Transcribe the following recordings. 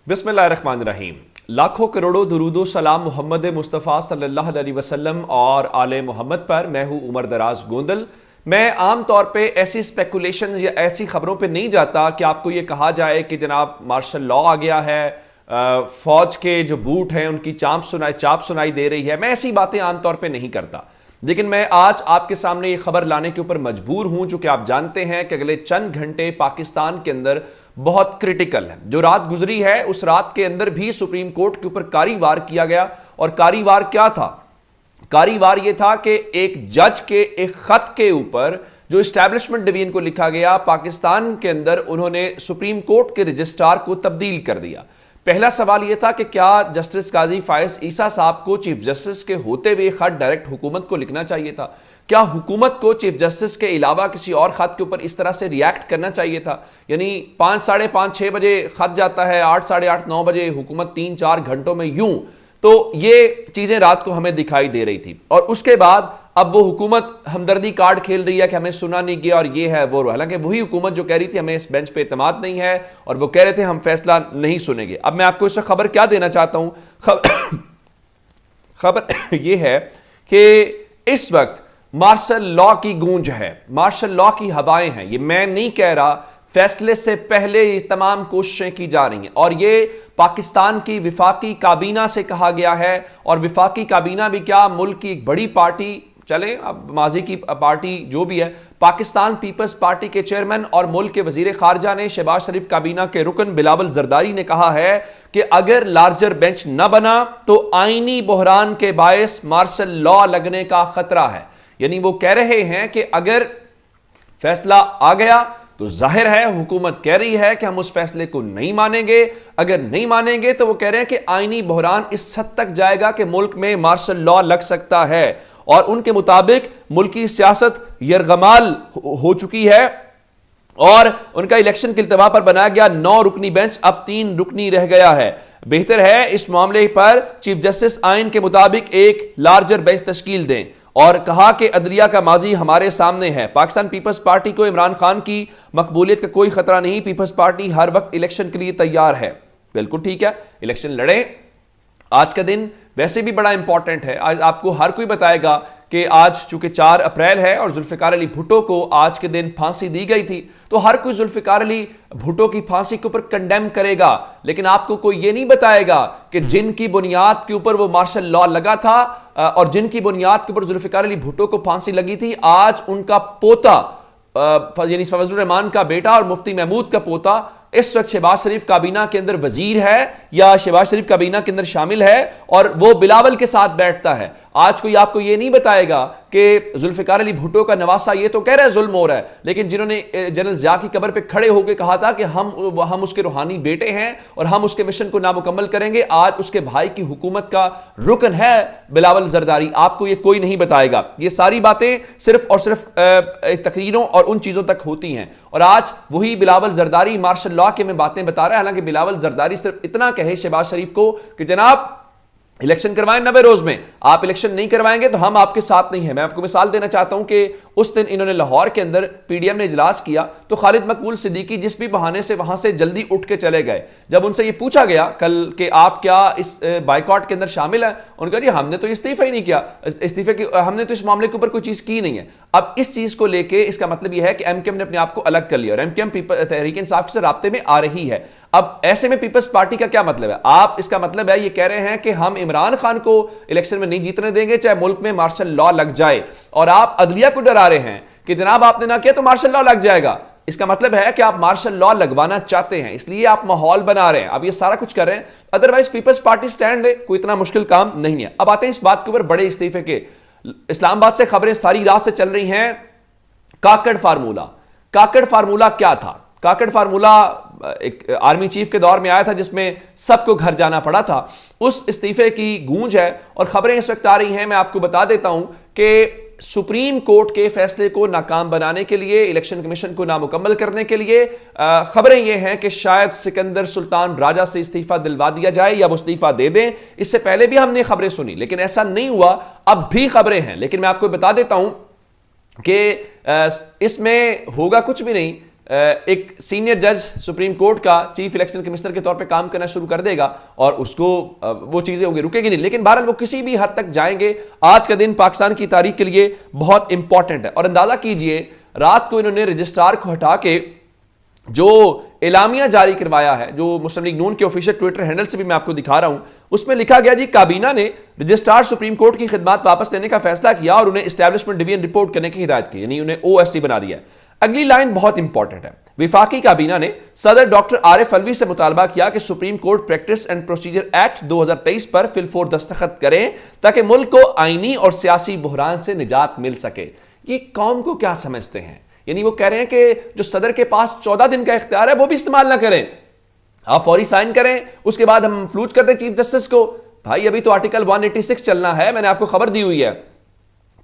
बिस्मिल्लाहिर्रहमानिर्रहीम। लाखों करोड़ों दुरूदो सलाम मोहम्मद मुस्तफ़ा सल्लल्लाहु अलैहि वसल्लम और आले मोहम्मद पर। मैं हूँ उमर दराज गोंदल। मैं आम तौर पे ऐसी स्पेकुलेशन या ऐसी खबरों पे नहीं जाता कि आपको ये कहा जाए कि जनाब मार्शल लॉ आ गया है, फौज के जो बूट हैं उनकी चाप सुनाई दे रही है। मैं ऐसी बातें आमतौर पे नहीं करता, लेकिन मैं आज आपके सामने ये खबर लाने के ऊपर मजबूर हूं, जो कि आप जानते हैं कि अगले चंद घंटे पाकिस्तान के अंदर बहुत क्रिटिकल है। जो रात गुजरी है उस रात के अंदर भी सुप्रीम कोर्ट के ऊपर कारीवार किया गया। और कारीवार क्या था? कारीवार यह था कि एक जज के एक खत के ऊपर जो इस्टेब्लिशमेंट डिवीजन को लिखा गया पाकिस्तान के अंदर, उन्होंने सुप्रीम कोर्ट के रजिस्ट्रार को तब्दील कर दिया। पहला सवाल यह था कि क्या जस्टिस काजी फायज ईसा साहब को चीफ जस्टिस के होते हुए खत डायरेक्ट हुकूमत को लिखना चाहिए था? क्या हुकूमत को चीफ जस्टिस के अलावा किसी और खत के ऊपर इस तरह से रिएक्ट करना चाहिए था? यानी 5, साढ़े 5, 6 बजे खत जाता है, 8, साढ़े 8, 9 बजे हुकूमत 3-4 घंटों में यूं। तो ये चीजें रात को हमें दिखाई दे रही थी। और उसके बाद अब वो हुकूमत हमदर्दी कार्ड खेल रही है कि हमें सुना नहीं गया और ये है वो। हालांकि वही हुकूमत जो कह रही थी हमें इस बेंच पे एतमाद नहीं है और वो कह रहे थे हम फैसला नहीं सुनेंगे। अब मैं आपको इससे खबर क्या देना चाहता हूं? खबर ये है कि इस वक्त मार्शल लॉ की गूंज है, मार्शल लॉ की हवाएं हैं। ये मैं नहीं कह रहा, फैसले से पहले ये तमाम कोशिशें की जा रही हैं। और ये पाकिस्तान की विफाकी काबीना से कहा गया है। और विफाकी काबीना भी क्या, मुल्क की एक बड़ी पार्टी, चले अब माजी की पार्टी जो भी है, पाकिस्तान पीपल्स पार्टी के चेयरमैन और मुल्क के वजीर खारजा ने शहबाज शरीफ काबीना के रुकन बिलावल जरदारी ने कहा है कि अगर लार्जर बेंच न बना तो आईनी बहरान के बायस मार्शल लॉ लगने का खतरा है। यानी वो कह रहे हैं कि अगर फैसला आ गया तो जाहिर है हुकूमत कह रही है कि हम उस फैसले को नहीं मानेंगे। अगर नहीं मानेंगे तो वो कह रहे हैं कि आईनी बहरान इस हद तक जाएगा कि मुल्क में मार्शल लॉ लग सकता है। और उनके मुताबिक मुल्क की सियासत यरगमाल हो चुकी है और उनका इलेक्शन के इल्तवा पर बनाया गया 9 रुकनी बेंच अब 3 रुकनी रह गया है। बेहतर है इस मामले पर चीफ जस्टिस आइन के मुताबिक एक लार्जर बेंच तश्कील दें। और कहा कि अदलिया का माजी हमारे सामने है। पाकिस्तान पीपल्स पार्टी को इमरान खान की मकबूलियत का कोई खतरा नहीं। पीपल्स पार्टी हर वक्त इलेक्शन के लिए तैयार है। बिल्कुल ठीक है, इलेक्शन लड़े। आज का दिन वैसे भी बड़ा इंपॉर्टेंट है। आज आपको हर कोई बताएगा कि आज चूंकि 4 अप्रैल है और जुल्फिकार अली भुट्टो को आज के दिन फांसी दी गई थी, तो हर कोई जुल्फिकार अली भुट्टो की फांसी के ऊपर कंडेम करेगा। लेकिन आपको कोई ये नहीं बताएगा कि जिनकी बुनियाद के ऊपर वो मार्शल लॉ लगा था और जिनकी बुनियाद के ऊपर जुल्फिकार अली भुट्टो को फांसी लगी थी, आज उनका पोता यानी फजलुर रहमान का बेटा और मुफ्ती महमूद का पोता इस वक्त शहबाज शरीफ काबीना के अंदर वजीर है या शहबाज शरीफ काबीना के अंदर शामिल है और वो बिलावल के साथ बैठता है। आज कोई आपको ये नहीं बताएगा कि जुल्फिकार अली भुट्टो का नवासा ये तो कह रहा है जुल्म हो रहा है, लेकिन जिन्होंने जनरल ज़िया की कब्र पे खड़े होकर कहा था कि हम उसके रूहानी बेटे हैं और हम उसके मिशन को नामुकम्मल करेंगे, आज उसके भाई की हुकूमत का रुकन है बिलावल जरदारी। आपको ये कोई नहीं बताएगा। ये सारी बातें सिर्फ और सिर्फ तकरीरों और उन चीजों तक होती हैं। और आज वही बिलावल जरदारी मार्शल लॉ के में बातें बता रहा है। हालांकि बिलावल जरदारी सिर्फ इतना कहे शहबाज शरीफ को कि जनाब इलेक्शन करवाएं 90 रोज में, आप इलेक्शन नहीं करवाएंगे तो हम आपके साथ नहीं है। मैं आपको मिसाल देना चाहता हूं कि उस दिन इन्होंने लाहौर के अंदर पीडीएम ने इजलास किया तो खालिद मकबूल सिद्दीकी जिस भी बहाने से वहां से जल्दी उठ के चले गए। जब उनसे ये पूछा गया कल कि आप क्या इस बाइकआउट के अंदर शामिल हैं, उन्होंने कहा जी हमने तो इस्तीफा ही नहीं किया, इस्तीफे की हमने तो इस मामले के ऊपर कोई चीज की नहीं है। अब इस चीज को लेके इसका मतलब यह है कि एमकेएम ने अपने आप को अलग कर लिया और एमकेएम तहरीक इंसाफ से राब्ते में आ रही है। अब ऐसे में पीपल्स पार्टी का क्या मतलब है? आप इसका मतलब है ये कह रहे हैं कि हम इमरान खान को इलेक्शन में नहीं जीतने देंगे चाहे मुल्क में मार्शल लॉ लग जाए, और आप अदलिया को डरा रहे हैं कि जनाब आपने ना किया तो मार्शल लॉ लग जाएगा। इसका मतलब है कि आप मार्शल लॉ लगवाना चाहते हैं, इसलिए आप माहौल बना रहे हैं, आप ये सारा कुछ कर रहे हैं। अदरवाइज पीपल्स पार्टी स्टैंड है, कोई इतना मुश्किल काम नहीं है। अब आते हैं इस बात के ऊपर बड़े इस्तीफे के। इस्लामाबाद से खबरें सारी रात से चल रही हैं। काकड़ फार्मूला, काकड़ फार्मूला क्या था? काकड़ फार्मूला एक आर्मी चीफ के दौर में आया था जिसमें सबको घर जाना पड़ा था। उस इस्तीफे की गूंज है और खबरें इस वक्त आ रही हैं। मैं आपको बता देता हूं कि सुप्रीम कोर्ट के फैसले को नाकाम बनाने के लिए, इलेक्शन कमीशन को नामुकम्मल करने के लिए खबरें यह हैं कि शायद सिकंदर सुल्तान राजा से इस्तीफा दिलवा दिया जाए या वो इस्तीफा दे दें। इससे पहले भी हमने खबरें सुनी लेकिन ऐसा नहीं हुआ। अब भी खबरें हैं लेकिन मैं आपको बता देता हूं कि इसमें होगा कुछ भी नहीं। एक सीनियर जज सुप्रीम कोर्ट का चीफ इलेक्शन कमिश्नर के तौर पे काम करना शुरू कर देगा और उसको वो चीजें होंगी, रुकेगी नहीं। लेकिन बहरहाल वो किसी भी हद तक जाएंगे। आज का दिन पाकिस्तान की तारीख के लिए बहुत इंपॉर्टेंट है। और अंदाजा कीजिए, रात को इन्होंने रजिस्ट्रार को हटा के जो एलामिया जारी करवाया है, जो मुस्लिम लीग नून के ऑफिशियल ट्विटर हैंडल से भी मैं आपको दिखा रहा हूं, उसमें लिखा गया जी, काबीना ने रजिस्ट्रार सुप्रीम कोर्ट की खिदमत वापस लेने का फैसला किया और उन्हें एस्टैब्लिशमेंट डिवीजन रिपोर्ट करने की हिदायत की, यानी उन्हें ओएसडी बना दिया। अगली लाइन बहुत इंपॉर्टेंट है। विफाकी काबीना ने सदर डॉक्टर आरिफ अलवी से मुतालबा किया कि supreme court practice and procedure act 2023 पर फिलफोर दस्तखत करें ताकि मुल्क को आईनी और सियासी बुहरान से निजात मिल सके। ये कौम को क्या समझते हैं? यानी वो कह रहे हैं कि जो सदर के पास 14 दिन का इख्तियार है वो भी इस्तेमाल ना करें, आप फौरी साइन करें, उसके बाद हम फ्लूज कर दें चीफ जस्टिस को। भाई अभी तो आर्टिकल 186 चलना है। मैंने आपको खबर दी हुई है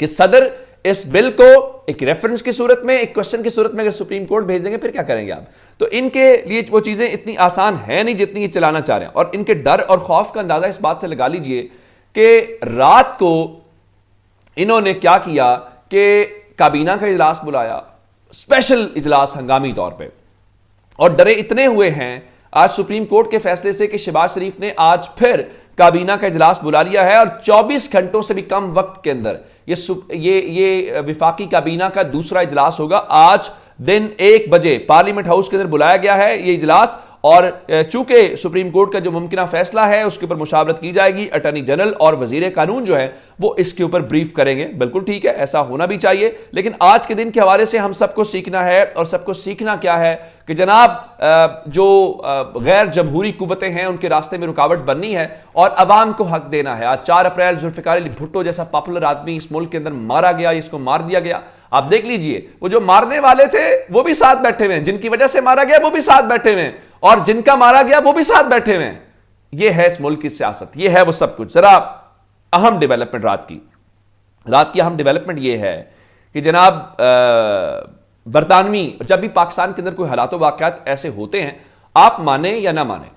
कि सदर इस बिल को एक रेफरेंस की सूरत में, एक क्वेश्चन की सूरत में अगर सुप्रीम कोर्ट भेज देंगे, फिर क्या करेंगे आप? तो इनके लिए वो चीजें इतनी आसान है नहीं जितनी ये चलाना चाह रहे हैं। और इनके डर और खौफ का अंदाजा इस बात से लगा लीजिए कि रात को इन्होंने क्या किया कि काबीना का इजलास बुलाया, स्पेशल इजलास हंगामी तौर पे, और डरे इतने हुए हैं आज सुप्रीम कोर्ट के फैसले से कि शहबाज शरीफ ने आज फिर काबीना का इजलास बुला लिया है और 24 घंटों से भी कम वक्त के अंदर ये विफाकी काबीना का दूसरा इजलास होगा। आज दिन 1 बजे पार्लियामेंट हाउस के अंदर बुलाया गया है ये इजलास, और चूंकि सुप्रीम कोर्ट का जो मुमकिन फैसला है उसके ऊपर मुशावरत की जाएगी। अटॉर्नी जनरल और वजीर कानून जो है वो इसके ऊपर ब्रीफ करेंगे। बिल्कुल ठीक है, ऐसा होना भी चाहिए। लेकिन आज के दिन के हवाले से हम सबको सीखना है, और सबको सीखना क्या है कि जनाब जो गैर जमहूरी कुव्वतें हैं उनके रास्ते में रुकावट बननी है और अवाम को हक देना है। आज 4 अप्रैल जुल्फिकार अली भुट्टो जैसा पॉपुलर आदमी इस मुल्क के अंदर मारा गया, इसको मार दिया गया। आप देख लीजिए, वो जो मारने वाले थे वो भी साथ बैठे हुए हैं, जिनकी वजह से मारा गया वो भी साथ बैठे हुए हैं, और जिनका मारा गया वो भी साथ बैठे हुए हैं। ये है इस मुल्क की सियासत, ये है वो सब कुछ। जरा अहम डेवलपमेंट रात की अहम डेवलपमेंट ये है कि जनाब बरतानवी, जब भी पाकिस्तान के अंदर कोई हालात वाकयात ऐसे होते हैं, आप माने या ना माने,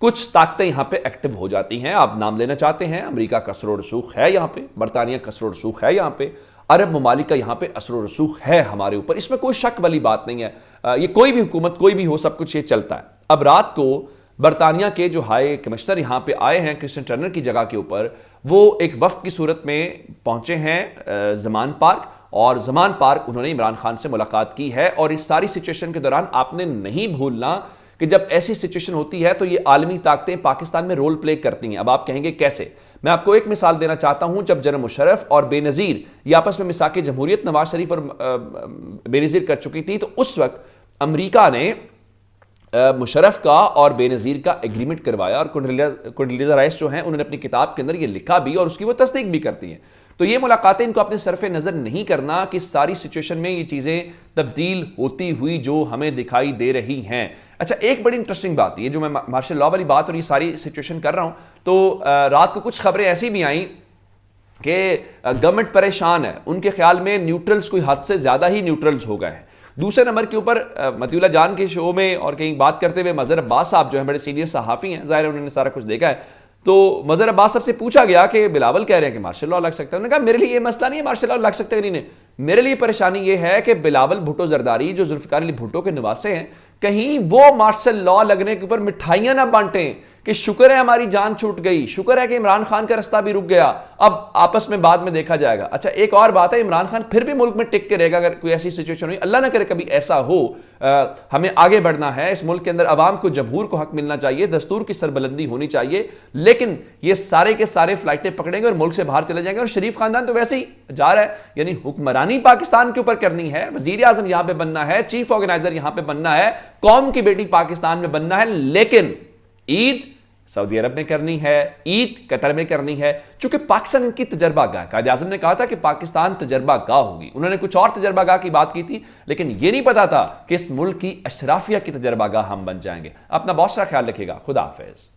कुछ ताकतें यहां पे एक्टिव हो जाती हैं। आप नाम लेना चाहते हैं, अमेरिका का असर रसूख है यहां पे, बरतानिया का असर रसूख है यहां पे, अरब ममालिक का यहां पे असर रसूख है हमारे ऊपर, इसमें कोई शक वाली बात नहीं है। ये कोई भी हुकूमत, कोई भी हो, सब कुछ ये चलता है। अब रात को बरतानिया के जो हाई कमिश्नर यहां पे आए हैं क्रिस्टियन टर्नर की जगह के ऊपर, वो एक वफ्द की सूरत में पहुंचे हैं जमान पार्क, और जमान पार्क उन्होंने इमरान खान से मुलाकात की है। और इस सारी सिचुएशन के दौरान आपने नहीं भूलना कि जब ऐसी सिचुएशन होती है तो ये आलमी ताकतें पाकिस्तान में रोल प्ले करती हैं। अब आप कहेंगे कैसे? मैं आपको एक मिसाल देना चाहता हूं। जब जनरल मुशर्रफ और बेनज़ीर ये आपस में मिसाक जमहूरियत नवाज शरीफ और बेनज़ीर कर चुकी थी, तो उस वक्त अमेरिका ने मुशर्रफ का और बेनज़ीर का एग्रीमेंट करवाया, और कोंडोलीज़ा राइस जो हैं उन्होंने अपनी किताब के अंदर ये लिखा भी और उसकी वो तस्दीक भी करती हैं। तो ये मुलाकातें इनको अपने सरफे नज़र नहीं करना कि सारी सिचुएशन में ये चीज़ें तब्दील होती हुई जो हमें दिखाई दे रही हैं। अच्छा, एक बड़ी इंटरेस्टिंग बात, ये जो मैं मार्शल लॉ वाली बात और ये सारी सिचुएशन कर रहा हूं, तो रात को कुछ खबरें ऐसी भी आई कि गवर्नमेंट परेशान है, उनके ख्याल में न्यूट्रल्स कोई हद से ज़्यादा ही न्यूट्रल्स हो गए हैं। दूसरे नंबर के ऊपर मतीउल्लाह जान के शो में और कहीं बात करते हुए मज़हर अब्बास साहब जो हैं बड़े सीनियर सहाफ़ी हैं, ज़ाहिर है उन्होंने सारा कुछ देखा है, तो मज़हर अब्बास साहब से पूछा गया कि बिलावल कह रहे हैं कि मार्शल लॉ लग सकता है। उन्होंने कहा मेरे लिए ये मसला नहीं है मार्शल लॉ लग सकता है नहीं, मेरे लिए परेशानी ये है कि बिलावल भुट्टो जरदारी जो जुल्फ़िकार अली भुट्टो के निवासे हैं, कहीं वो मार्शल लॉ लगने के ऊपर मिठाइयां ना बांटें कि शुक्र है हमारी जान छूट गई, शुक्र है कि इमरान खान का रास्ता भी रुक गया, अब आपस में बाद में देखा जाएगा। अच्छा, एक और बात है, इमरान खान फिर भी मुल्क में टिक के रहेगा अगर कोई ऐसी सिचुएशन हुई, अल्लाह ना करे कभी ऐसा हो। हमें आगे बढ़ना है, इस मुल्क के अंदर अवाम को, जमहूर को हक मिलना चाहिए, दस्तूर की सरबलंदी होनी चाहिए। लेकिन ये सारे के सारे फ्लाइटें पकड़ेंगे और मुल्क से बाहर चले जाएंगे। और शरीफ खानदान तो वैसे ही जा रहा है, यानी हुक्मरानी पाकिस्तान के ऊपर करनी है, वजीर आजम यहां पर बनना है, चीफ ऑर्गेनाइजर यहां पर बनना है, कौम की बेटी पाकिस्तान में बनना है। लेकिन ईद सऊदी अरब में करनी है, ईद कतर में करनी है, चूंकि पाकिस्तान इनकी तजर्बा गाह। कायद आज़म ने कहा था कि पाकिस्तान तजर्बा गाह होगी, उन्होंने कुछ और तजर्बा गाह की बात की थी, लेकिन यह नहीं पता था कि इस मुल्क की अशराफिया की तजर्बा गाह हम बन जाएंगे। अपना बहुत सारा ख्याल रखिएगा। खुदा हाफिज।